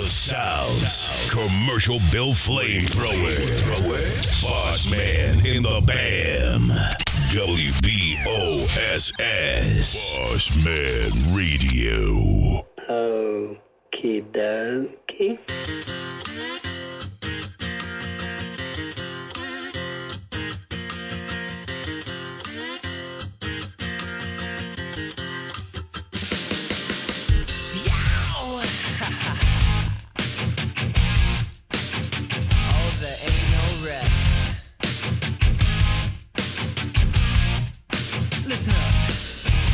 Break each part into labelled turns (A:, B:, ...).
A: The South's commercial bill flamethrower. Bossman in the BAM. WBOSS. Bossman Radio.
B: Okie dokie.
C: Listen up.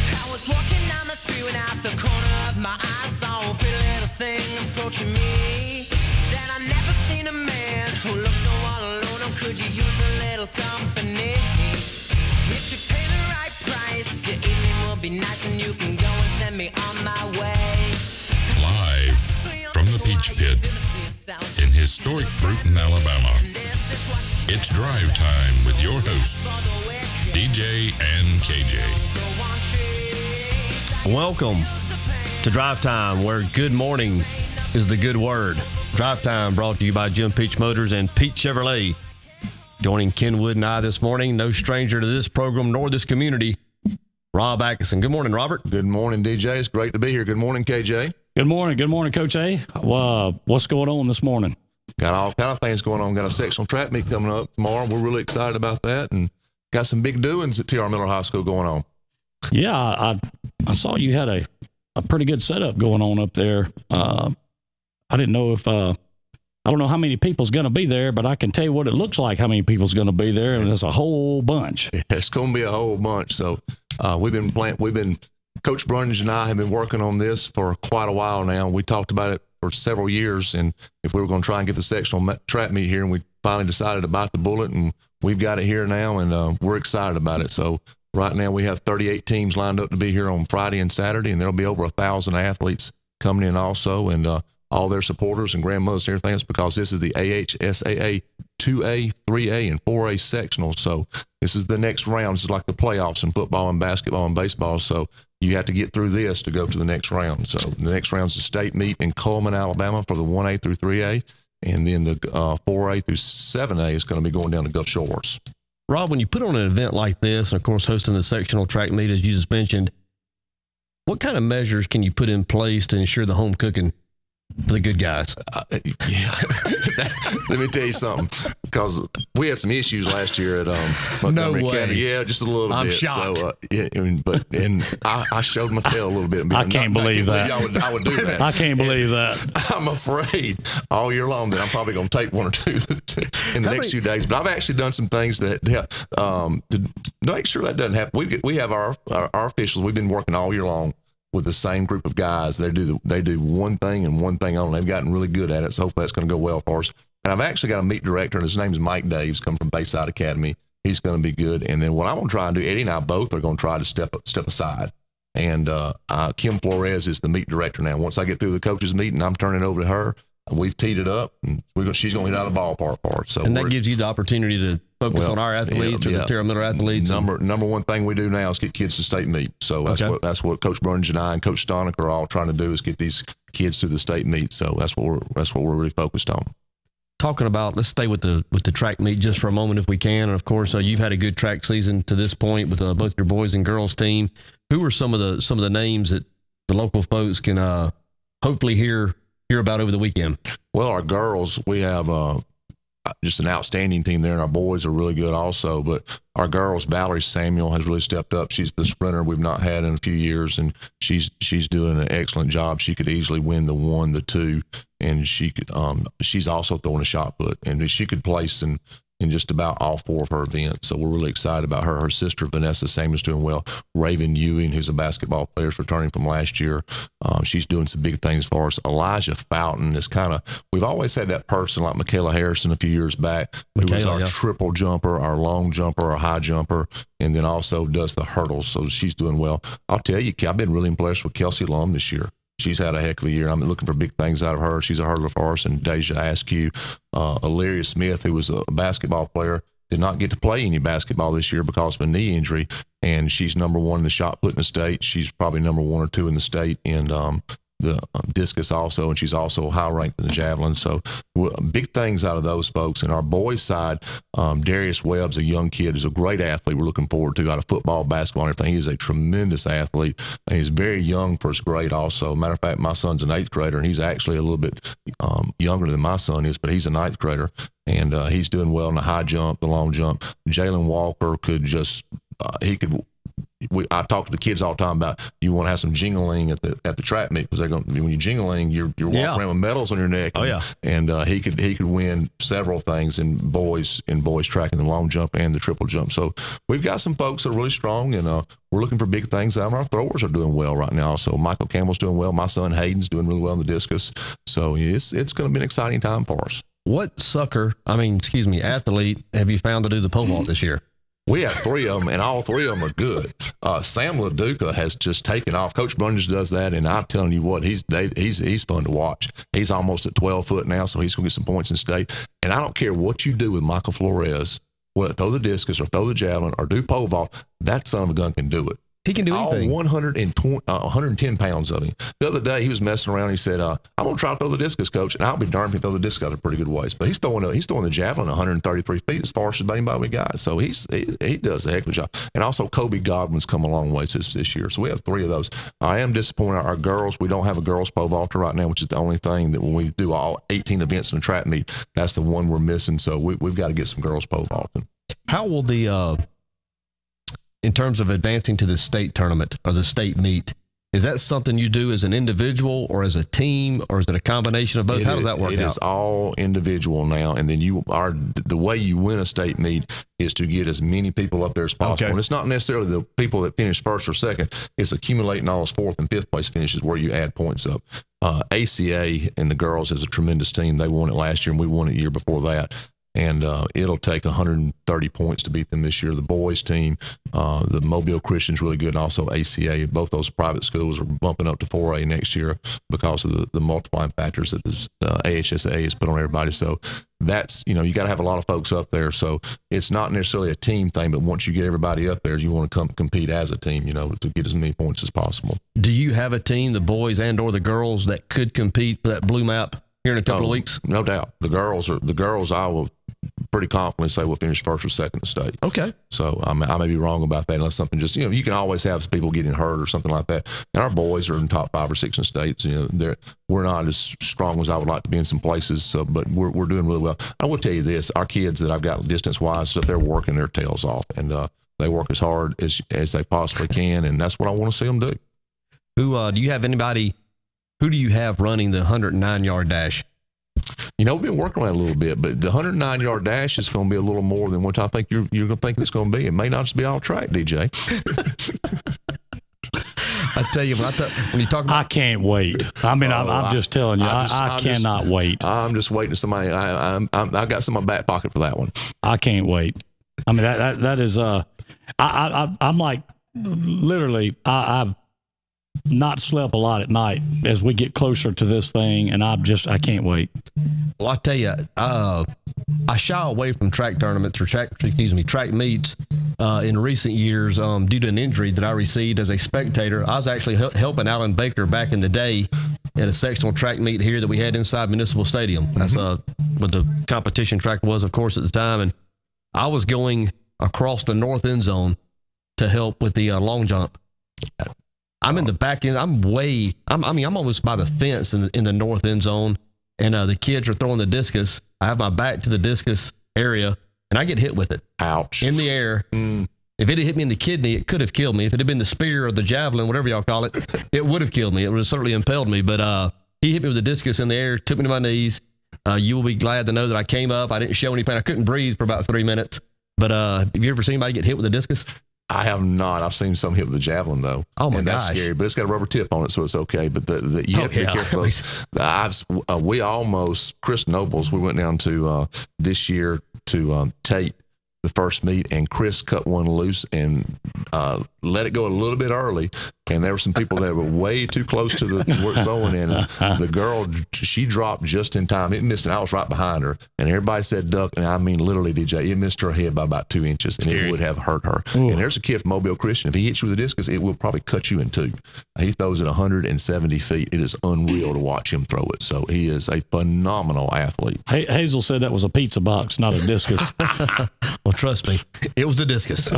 C: I was walking down the street when out the corner of my eye saw a pretty little thing approaching me. Said I never seen a man who looks so all alone. Or could you use a little company? If you pay the right price, your evening will be nice, and you can go and send me on my way.
D: Live from the Peach Pit in historic Bruton, Alabama. It's drive time with your host, DJ and KJ.
E: Welcome to Drive Time, where good morning is the good word. Drive Time brought to you by Jim Peach Motors and Peach Chevrolet. Joining Kenwood and I this morning, no stranger to this program nor this community, Rob Atkinson. Good morning, Robert.
F: Good morning, DJ. It's great to be here. Good morning, KJ.
G: Good morning. Good morning, Coach A. What's going on this morning?
F: Got all kind of things going on. Got a sectional track meet coming up tomorrow. We're really excited about that, and got some big doings at T.R. Miller High School going on.
G: Yeah, I saw you had a pretty good setup going on up there. I didn't know if I don't know how many people's going to be there, but I can tell you what it looks like. How many people's going to be there, and there's a whole bunch.
F: Yeah, it's going to be a whole bunch. So we've been Coach Brundage and I have been working on this for quite a while now. We talked about it for several years, and if we were going to try and get the sectional track meet here, and we finally decided to bite the bullet, and we've got it here now, and we're excited about it. So right now we have 38 teams lined up to be here on Friday and Saturday, and there'll be over 1,000 athletes coming in also, and all their supporters and grandmothers and everything else, because this is the AHSAA 2A, 3A, and 4A sectional. So this is the next round. This is like the playoffs in football and basketball and baseball. So you have to get through this to go to the next round. So the next round is the state meet in Cullman, Alabama for the 1A through 3A. And then the 4A through 7A is going to be going down to Gulf Shores.
E: Rob, when you put on an event like this, and of course hosting the sectional track meet, as you just mentioned, what kind of measures can you put in place to ensure the home cooking for the good guys?
F: Let me tell you something, because we had some issues last year at Montgomery County. Yeah, just a little bit.
E: I'm shocked.
F: So, I showed my tail a little bit.
G: I can't believe that.
F: I would do that.
G: I can't believe that.
F: I'm afraid all year long that I'm probably going to take one or two in the next few days. But I've actually done some things to make sure that doesn't happen. We have our officials. We've been working all year long with the same group of guys. They do one thing and one thing only. They've gotten really good at it, so hopefully that's going to go well for us. And I've actually got a meat director, and his name is Mike Daves, come from Bayside Academy. He's going to be good. And then what I'm going to try and do, Eddie and I both are going to try to step aside. And Kim Flores is the meat director now. Once I get through the coaches meeting, I'm turning it over to her. We've teed it up, and she's going to hit out of the ballpark for us. So
E: that gives you the opportunity to focus on our athletes or the T.R. Miller athletes.
F: Number one thing we do now is get kids to state meet. So that's what Coach Brundage and I and Coach Stonick are all trying to do, is get these kids to the state meet. So that's what we're really focused on.
E: Talking about, let's stay with the track meet just for a moment if we can. And of course, you've had a good track season to this point with both your boys and girls team. Who are some of the names that the local folks can hopefully hear about over the weekend?
F: Well, our girls, we have just an outstanding team there, and our boys are really good also. But our girls, Valerie Samuel has really stepped up. She's the sprinter we've not had in a few years, and she's doing an excellent job. She could easily win the 1, the 2, and she could. She's also throwing a shot put, and she could place in just about all 4 of her events. So we're really excited about her. Her sister, Vanessa Samuel's, doing well. Raven Ewing, who's a basketball player, is returning from last year. She's doing some big things for us. Elijah Fountain is we've always had that person like Michaela Harrison a few years back, who was our triple jumper, our long jumper, our high jumper, and then also does the hurdles. So she's doing well. I'll tell you, I've been really impressed with Kelsey Lum this year. She's had a heck of a year. I'm looking for big things out of her. She's a hurdler for us. And Deja Askew, Illyria Smith, who was a basketball player, did not get to play any basketball this year because of a knee injury. And she's number 1 in the shot put in the state. She's probably number 1 or 2 in the state in discus also, and she's also high ranked in the javelin. So big things out of those folks. And our boys side, Darius Webb's a young kid, who's a great athlete. We're looking forward to out of football, basketball, and everything. He is a tremendous athlete, and he's very young for his grade. Also, matter of fact, my son's an 8th grader, and he's actually a little bit younger than my son is, but he's a 9th grader, and he's doing well in the high jump, the long jump. Jalen Walker could just I talk to the kids all the time about you want to have some jingling at the track meet, because they're going, when you're jingling, you're walking around with medals on your neck. And he could win several things in boys track, in the long jump and the triple jump. So we've got some folks that are really strong, and we're looking for big things. Our throwers are doing well right now. So Michael Campbell's doing well. My son Hayden's doing really well in the discus. So it's going to be an exciting time for us. What athlete have you found to do the pole vault this year? We have 3 of them, and all 3 of them are good. Sam LaDuca has just taken off. Coach Brundage does that, and I'm telling you what, he's fun to watch. He's almost at 12 foot now, so he's going to get some points in state. And I don't care what you do with Michael Flores, whether throw the discus or throw the javelin or do pole vault, that son of a gun can do it. He can do anything. All 110 pounds of him. The other day, he was messing around. He said, I'm going to try to throw the discus, coach. And I'll be darned if he throw the discus out a pretty good ways. But he's throwing the javelin 133 feet as far as anybody we got. So he does a heck of a job. And also, Kobe Godwin's come a long way this year. So we have 3 of those. I am disappointed. Our girls, we don't have a girls pole vaulter right now, which is the only thing that when we do all 18 events in a track meet, that's the one we're missing. So we've got to get some girls pole vaulting. How will in terms of advancing to the state tournament or the state meet, is that something you do as an individual or as a team, or is it a combination of both? How does that work out? It is all individual now, and then the way you win a state meet is to get as many people up there as possible. Okay. And it's not necessarily the people that finish first or second. It's accumulating all those 4th and 5th place finishes where you add points up. ACA and the girls is a tremendous team. They won it last year, and we won it the year before that. And it'll take 130 points to beat them this year. The boys team, the Mobile Christian's really good, and also ACA. Both those private schools are bumping up to 4A next year because of the multiplying factors that this AHSA has put on everybody. So that's, you got to have a lot of folks up there. So it's not necessarily a team thing, but once you get everybody up there, you want to compete as a team, to get as many points as possible. Do you have a team, the boys and or the girls, that could compete for that blue map here in a couple of weeks? No doubt. The girls, I will pretty confidently say we'll finish first or second in the state. Okay. So I may be wrong about that, unless something just, you can always have some people getting hurt or something like that. And our boys are in top 5 or 6 in states. We're not as strong as I would like to be in some places, but we're doing really well. I will tell you this, our kids that I've got distance-wise, they're working their tails off, and they work as hard as they possibly can, and that's what I want to see them do. Who do you have running the 109-yard dash? We've been working on it a little bit, but the 109-yard dash is going to be a little more than what I think you're going to think it's going to be. It may not just be all track, DJ. I tell you, when you talk about, I can't wait. I'm just telling you, I cannot wait. I'm just waiting for somebody. I got some in my back pocket for that one. I can't wait. That is I'm like, literally, I've not slept a lot at night as we get closer to this thing, and I can't wait. Well, I tell you, I shy away from track tournaments or track meets in recent years due to an injury that I received as a spectator. I was actually helping Alan Baker back in the day at a sectional track meet here that we had inside Municipal Stadium. That's what the competition track was, of course, at the time, and I was going across the north end zone to help with the long jump. I'm in the back end. I'm almost by the fence in the north end zone, and the kids are throwing the discus. I have my back to the discus area, and I get hit with it. Ouch. In the air. If it had hit me in the kidney, it could have killed me. If it had been the spear or the javelin, whatever y'all call it, it would have killed me. It would have certainly impaled me. But he hit me with the discus in the air, took me to my knees. You will be glad to know that I came up. I didn't show any pain. I couldn't breathe for about 3 minutes. But have you ever seen anybody get hit with a discus? I have not. I've seen some hit with a javelin, though. Oh, my gosh. That's scary, but it's got a rubber tip on it, so it's okay. But you have to be careful. Chris Nobles, we went down to this year to Tate, the first meet, and Chris cut one loose and let it go a little bit early, and there were some people that were way too close to the where it's throwing in. The girl, she dropped just in time. It missed, and I was right behind her. And everybody said duck, and I mean literally, DJ, it missed her head by about 2 inches, and it would have hurt her. Ooh. And there's a kid from Mobile Christian. If he hits you with a discus, it will probably cut you in two. He throws it 170 feet. It is unreal to watch him throw it. So he is a phenomenal athlete.
G: Hazel said that was a pizza box, not a discus.
E: Well, trust me, it was a discus.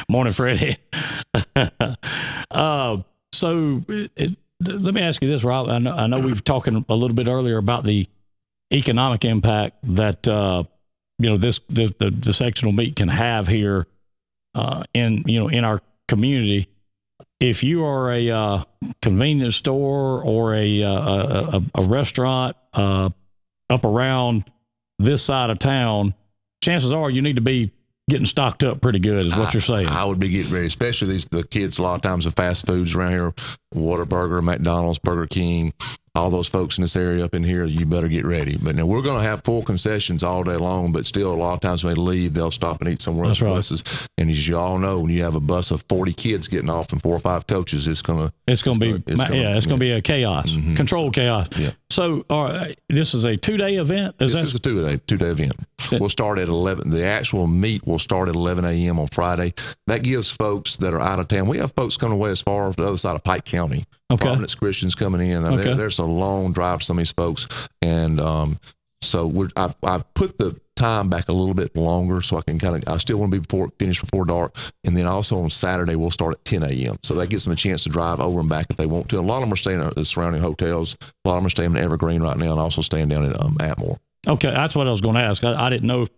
G: Morning, Freddie. Let me ask you this, Rob. I know we've talking a little bit earlier about the economic impact that the sectional meet can have here in our community. If you are a convenience store or a restaurant up around this side of town, chances are you need to be getting stocked up pretty good, is what you're saying.
F: I would be getting ready, especially the kids. A lot of times, the fast foods around here, Whataburger, McDonald's, Burger King, all those folks in this area up in here, you better get ready. But now we're going to have full concessions all day long, but still a lot of times when they leave, they'll stop and eat somewhere else. Right. Buses. And as you all know, when you have a bus of 40 kids getting off and 4 or 5 coaches, it's going to be
G: a chaos, controlled chaos.
F: Yeah.
G: So this is a 2-day event?
F: This is a two-day event. We'll start at 11. The actual meet will start at 11 a.m. on Friday. That gives folks that are out of town. We have folks coming away as far as the other side of Pike County.
G: Okay.
F: Providence Christians coming in. There's a long drive for some of these folks. And so I put the time back a little bit longer so I can I still want to be finished before dark. And then also on Saturday, we'll start at 10 a.m. So that gives them a chance to drive over and back if they want to. A lot of them are staying at the surrounding hotels. A lot of them are staying in Evergreen right now and also staying down at Atmore.
G: Okay, that's what I was going to ask. I didn't know if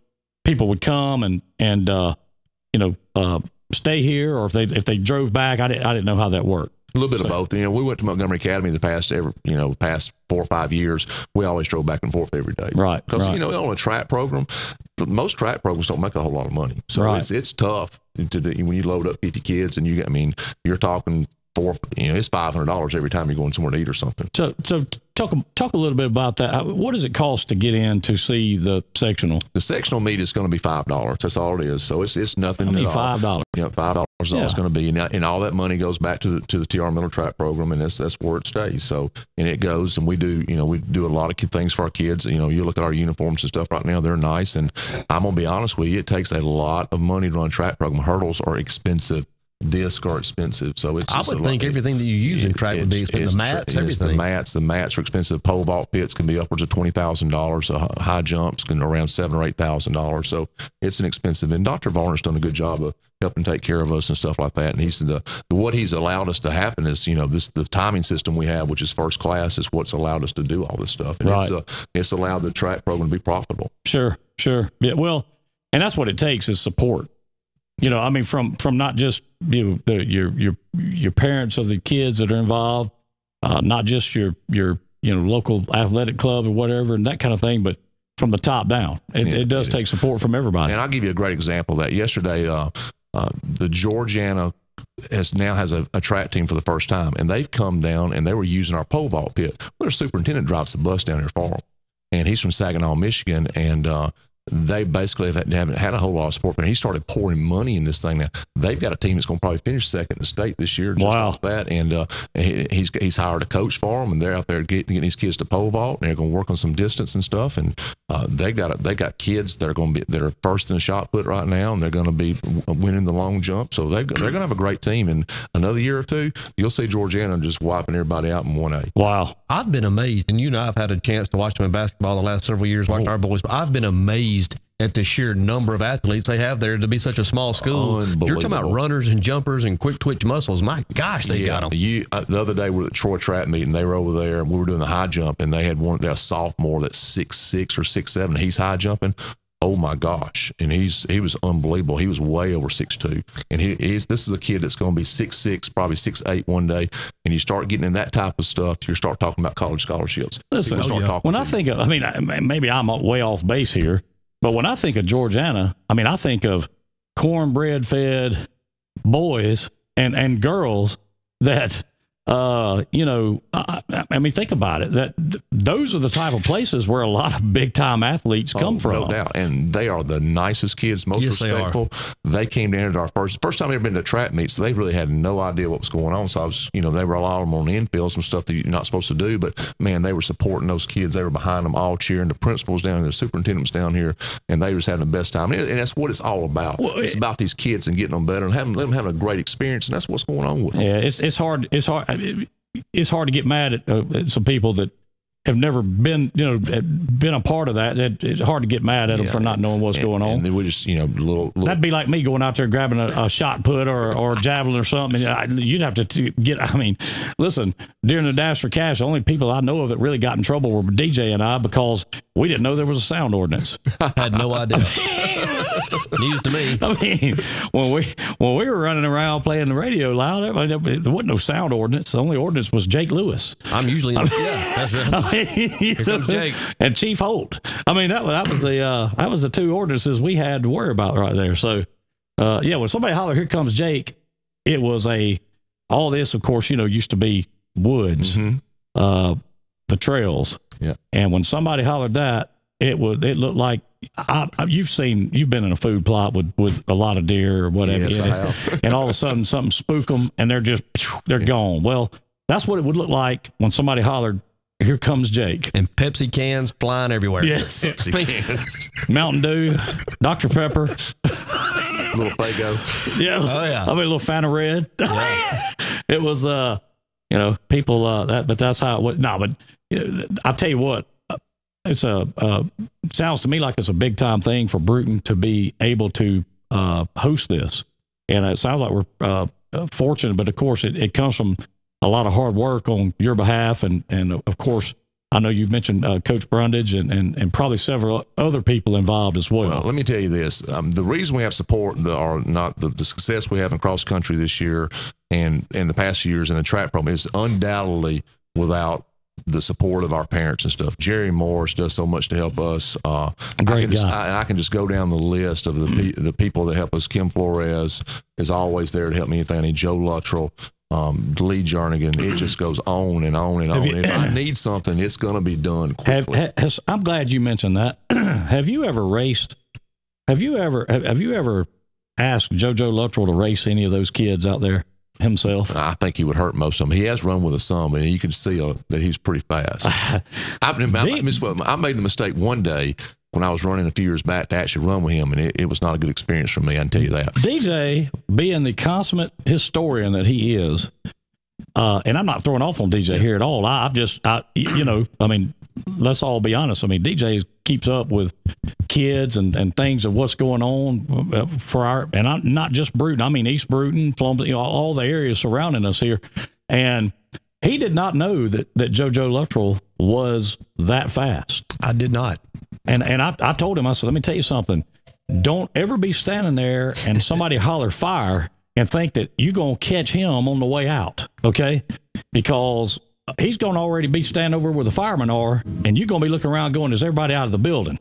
G: people would come and stay here, or if they drove back. I didn't know how that worked.
F: A little bit of both. We went to Montgomery Academy the past 4 or 5 years. We always drove back and forth every day.
G: Right.
F: Because on a track program, most track programs don't make a whole lot of money. So it's tough to do when you load up 50 kids and you're talking it's $500 every time you're going somewhere to eat or something. So
G: talk a little bit about that. What does it cost to get in to see the sectional?
F: The sectional meet is going to be $5. That's all it is. So it's nothing at all.
G: $5.
F: Yeah, $5 is all it's going to be, and all that money goes back to the TR Miller Track program, and that's where it stays. So and it goes, and we do a lot of things for our kids. You look at our uniforms and stuff right now; they're nice, and I'm gonna be honest with you, it takes a lot of money to run a track program. Hurdles are expensive. Discs are expensive, so I would
E: think everything that you use in track would be expensive. The mats, everything.
F: The mats are expensive. Pole vault pits can be upwards of $20,000. High jumps can around $7,000 or $8,000. So it's an expensive. And Dr. Varner's done a good job of helping take care of us and stuff like that. And he's what he's allowed us to happen is the timing system we have, which is first class, is what's allowed us to do all this stuff. And it's allowed the track program to be profitable.
G: Sure. Yeah. Well, and that's what it takes is support. From not just your parents of the kids that are involved, not just your local athletic club or whatever and that kind of thing, but from the top down. It does take support from everybody.
F: And I'll give you a great example of that. Yesterday, the Georgiana has a track team for the first time, and they've come down and they were using our pole vault pit. Their superintendent drives the bus down here for them, and he's from Saginaw, Michigan, and they basically haven't had a whole lot of support, but he started pouring money in this thing. Now they've got a team that's going to probably finish second in the state this year.
G: Wow!
F: Like that, and he's hired a coach for them, and they're out there getting these kids to pole vault, and they're going to work on some distance and stuff. And they got kids that are first in the shot put right now, and they're going to be winning the long jump. So they're going to have a great team. And another year or two, you'll see Georgiana just wiping everybody out in 1A.
G: Wow!
E: I've been amazed, and I've had a chance to watch them in basketball the last several years, watching our boys. But I've been amazed at the sheer number of athletes they have there to be such a small school. You're talking about runners and jumpers and quick twitch muscles. My gosh, they got them.
F: The other day we were at Troy track meeting. They were over there, and we were doing the high jump, and they had a sophomore that's 6'6" or 6'7". He's high jumping. Oh my gosh! And he was unbelievable. He was way over 6'2", and this is a kid that's going to be 6'6", probably 6'8" one day. And you start getting in that type of stuff, you start talking about college scholarships.
G: Listen, maybe I'm way off base here. But when I think of Georgiana, I think of cornbread-fed boys and girls that, think about it. Those are the type of places where a lot of big-time athletes come from.
F: No doubt. And they are the nicest kids, most respectful. they came down to our first time they ever been to a track meet, so they really had no idea what was going on. So I was, they were a lot of them on the infield, some stuff that you're not supposed to do, but man, they were supporting those kids. They were behind them, all cheering. The principals down here, the superintendents down here, and they were just having the best time. And that's what it's all about. Well, it's about these kids and getting them better and having them having a great experience, and that's what's going on with them.
G: Yeah, it's hard. It's hard to get mad at some people that have never been a part of that. It's hard to get mad at them for not knowing what's going on.
F: And then we just little.
G: That'd be like me going out there grabbing a shot put or a javelin or something. You'd have to get. I mean, listen, during the Dash for Cash, the only people I know of that really got in trouble were DJ and I, because we didn't know there was a sound ordinance.
E: I had no idea. News to me.
G: I mean, when we were running around playing the radio loud, there wasn't no sound ordinance. The only ordinance was Jake Lewis.
E: I'm usually that's right. Here comes Jake
G: and Chief Holt. I mean, that was the two ordinances we had to worry about right there. So, when somebody hollered, "Here comes Jake," it was all this, of course, used to be woods, the trails.
F: Yeah.
G: And when somebody hollered that, it looked like you've been in a food plot with a lot of deer or whatever.
F: Yes, I have.
G: And all of a sudden something spook them and they're gone. Well, that's what it would look like when somebody hollered, "Here comes Jake."
E: And Pepsi cans flying everywhere.
G: Yes.
F: Pepsi cans.
G: Mountain Dew, Dr. Pepper.
F: Little Faygo.
G: Yeah.
E: Oh, yeah.
G: I mean, a little Fanta Red.
E: Yeah.
G: It was, people, but that's how it was. No, but I'll tell you what, it's sounds to me like it's a big time thing for Bruton to be able to host this. And it sounds like we're fortunate, but of course it comes from a lot of hard work on your behalf. And of course, I know you've mentioned Coach Brundage and probably several other people involved as well.
F: Well, let me tell you this. The reason we have support, the success we have in cross country this year and in the past few years in the track program is undoubtedly without the support of our parents and stuff. Jerry Morris does so much to help us.
G: Great guy.
F: I can just go down the list of the people that help us. Kim Flores is always there to help me. Anything I need. Joe Luttrell, Lee Jernigan. It just goes on and on and on. If I need something, it's going to be done quickly.
G: I'm glad you mentioned that. Have you ever raced? Have you ever asked JoJo Luttrell to race any of those kids out there himself?
F: I think he would hurt most of them. He has run with us some, and you can see that he's pretty fast. I made a mistake one day when I was running a few years back to actually run with him, and it was not a good experience for me, I can tell you that. DJ, being the consummate historian that he is, and I'm not throwing off on DJ here at all. Let's all be honest. I mean, DJ keeps up with kids and things of what's going on and I'm not just Bruton. I mean, East Bruton, all the areas surrounding us here. And he did not know that JoJo Luttrell was that fast.
E: I did not.
G: And I told him, I said, let me tell you something. Don't ever be standing there and somebody holler fire and think that you're going to catch him on the way out, okay? Because he's going to already be standing over where the firemen are, and you're going to be looking around going, is everybody out of the building?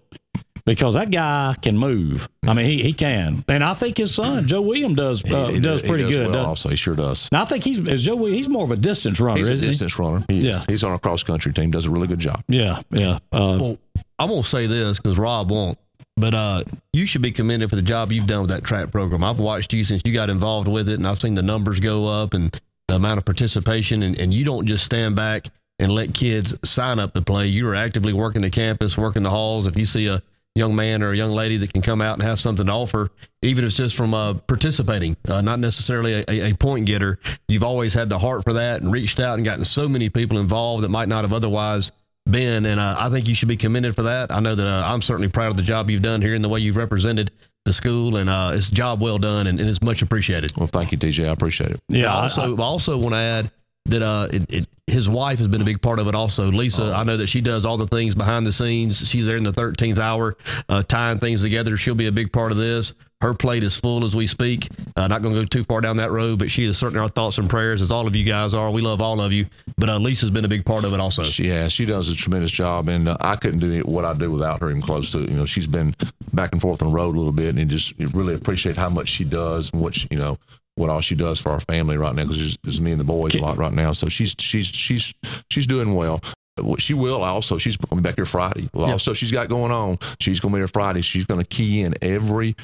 G: Because that guy can move. I mean, he can. And I think his son, Joe Williams, does pretty good.
F: Well also, he sure does.
G: Now, I think he's more of a distance runner,
F: He's a
G: isn't he?
F: distance runner. He's on a cross-country team, does a really good job.
G: Yeah.
E: Well, I'm going to say this because Rob won't. But you should be commended for the job you've done with that track program. I've watched you since you got involved with it, and I've seen the numbers go up and the amount of participation. And you don't just stand back and let kids sign up to play. You are actively working the campus, working the halls. If you see a young man or a young lady that can come out and have something to offer, even if it's just from participating, not necessarily a point getter, you've always had the heart for that and reached out and gotten so many people involved that might not have otherwise been, and I think you should be commended for that. I know that I'm certainly proud of the job you've done here and the way you've represented the school, and it's a job well done, and it's much appreciated.
F: Well, thank you, DJ. I appreciate it.
G: Yeah.
E: I also want to add that his wife has been a big part of it also. Lisa, I know that she does all the things behind the scenes. She's there in the 13th hour, tying things together. She'll be a big part of this. Her plate is full as we speak. Not going to go too far down that road, but she is certainly our thoughts and prayers, as all of you guys are. We love all of you. But Lisa's been a big part of it also.
F: She has. She does a tremendous job, and I couldn't do what I do without her even close to it. She's been back and forth on the road a little bit, and just really appreciate how much she does and what all she does for our family right now, because it's me and the boys a lot right now. So she's doing well. She will also. She's going to be back here Friday. Well, also she's got going on. She's going to be here Friday. She's going to key in every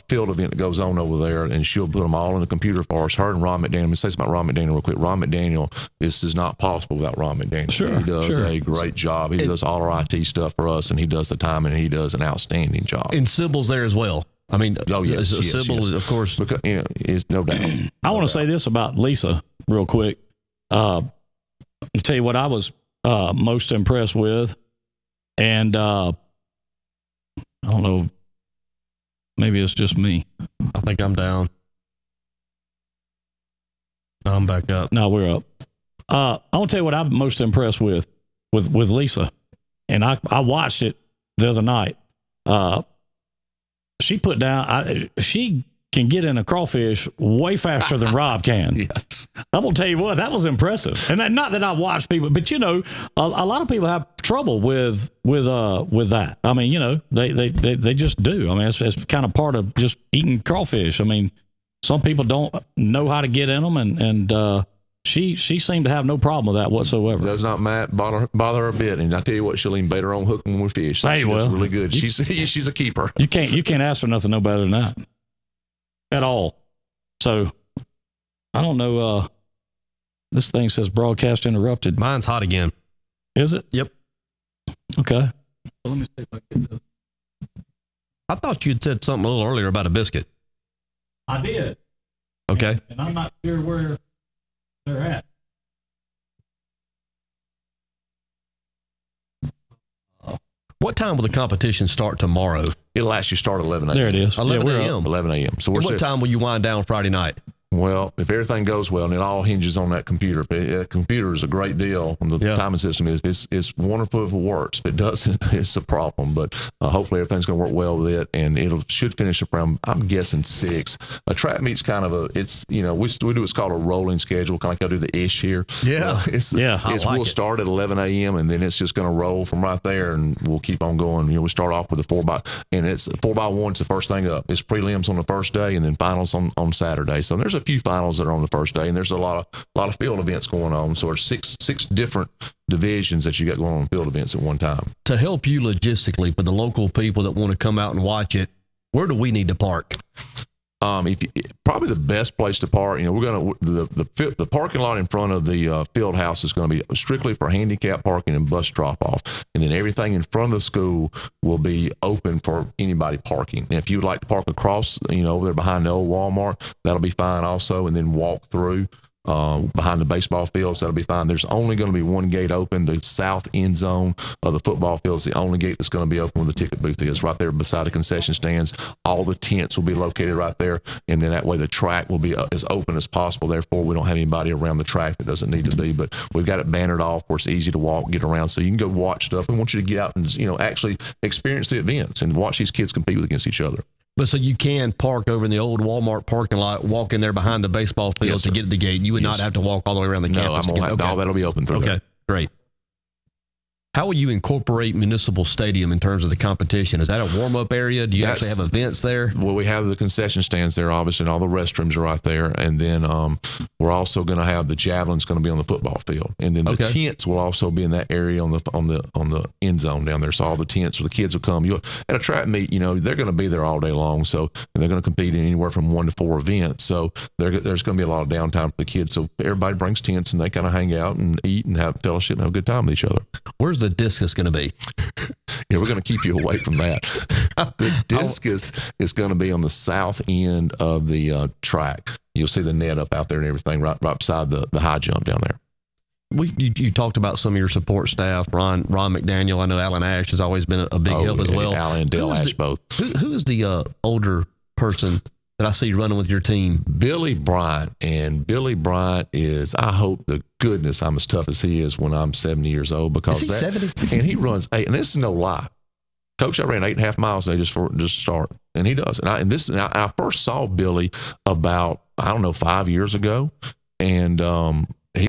F: field event that goes on over there, and she'll put them all in the computer for us. Her and Ron McDaniel. Let me say something about Ron McDaniel real quick. Ron McDaniel, this is not possible without Ron McDaniel.
G: Sure,
F: he does
G: sure.
F: a great job. He does all our IT stuff for us, and he does the timing, and he does an outstanding job.
E: And Sybil's there as well. I mean, Sybil, of course.
F: Because, is no doubt.
G: I want to say this about Lisa real quick. I'll tell you what I was most impressed with, and I don't know, maybe it's just me.
E: I think I'm down. No, I'm back up.
G: No, we're up. I want to tell you what I'm most impressed with Lisa, and I watched it the other night. She put down. She can get in a crawfish way faster than Rob can.
F: Yes.
G: I'm gonna tell you what, that was impressive. And not that I watch people, but you know, a lot of people have trouble with that. I mean, you know, they just do. I mean, it's kind of part of just eating crawfish. I mean, some people don't know how to get in them, and she seemed to have no problem with that whatsoever.
F: Does not bother her a bit. And I tell you what, she'll even bait her own hook when we fish. So
G: hey,
F: she's
G: well,
F: really good. She's a keeper.
G: You can't ask for nothing no better than that at all. So I don't know. This thing says broadcast interrupted.
E: Mine's hot again.
G: Is it?
E: Yep.
G: Okay. Well, let me see if I can do this.
E: I thought you'd said something a little earlier about a biscuit.
G: I did.
E: Okay.
G: And I'm not sure where they're at.
E: What time will the competition start tomorrow?
F: It'll actually start at 11 a.m.
G: There it is.
E: 11
G: we're
E: a.m.
G: up.
F: 11 a.m. So
E: And
F: we're
E: what time will you wind down Friday night?
F: Well, if everything goes well, and it all hinges on that computer. A computer is a great deal. And the timing system it's wonderful if it works. If it doesn't, it's a problem. But hopefully everything's going to work well with it, and should finish up around, I'm guessing 6. A track meet's kind of we do what's called a rolling schedule, kind of like I do the ish here.
E: Yeah.
F: We'll start at 11 a.m. and then it's just going to roll from right there, and we'll keep on going. You know, we start off with a 4x1. It's the first thing up. It's prelims on the first day, and then finals on Saturday. So there's a few finals that are on the first day, and there's a lot of field events going on. So there's six different divisions that you got going on field events at one time.
E: To help you logistically for the local people that want to come out and watch it, where do we need to park?
F: Probably the best place to park, we're going to the parking lot in front of the field house is going to be strictly for handicap parking and bus drop off, and then everything in front of the school will be open for anybody parking. And if you would like to park across, over there behind the old Walmart, that'll be fine also, and then walk through behind the baseball fields, that'll be fine. There's only going to be one gate open. The south end zone of the football field is the only gate that's going to be open where the ticket booth is, right there beside the concession stands. All the tents will be located right there, and then that way the track will be as open as possible. Therefore, we don't have anybody around the track that doesn't need to be, but we've got it bannered off where it's easy to walk, get around, so you can go watch stuff. We want you to get out and actually experience the events and watch these kids compete against each other.
E: But so you can park over in the old Walmart parking lot, walk in there behind the baseball field to get to the gate. You would not have to walk all the way around the campus.
F: All that'll be open through there.
E: Okay, great. How will you incorporate Municipal Stadium in terms of the competition? Is that a warm-up area? Do you actually have events there?
F: Well, we have the concession stands there, obviously, and all the restrooms are right there. And then we're also going to have the javelin's going to be on the football field, and then the tents will also be in that area on the end zone down there. So all the tents, where the kids will come. At a track meet, they're going to be there all day long. So they're going to compete in anywhere from 1 to 4 events. So there's going to be a lot of downtime for the kids. So everybody brings tents, and they kind of hang out and eat and have fellowship and have a good time with each other.
E: Where's the discus going to be?
F: Yeah, we're going to keep you away from that. The discus is going to be on the south end of the track. You'll see the net up out there and everything right beside the high jump down there.
E: You talked about some of your support staff, Ron McDaniel. I know Alan Ash has always been a big help as well.
F: Alan and Dale Ash both.
E: Who is the older person that I see running with your team?
F: Billy Bryant. And Billy Bryant is, I hope to goodness I'm as tough as he is when I'm 70 years old, because
E: is he 70?
F: And he runs 8, and this is no lie. Coach, I ran 8.5 miles today just to start, and he does. And I first saw Billy about 5 years ago, and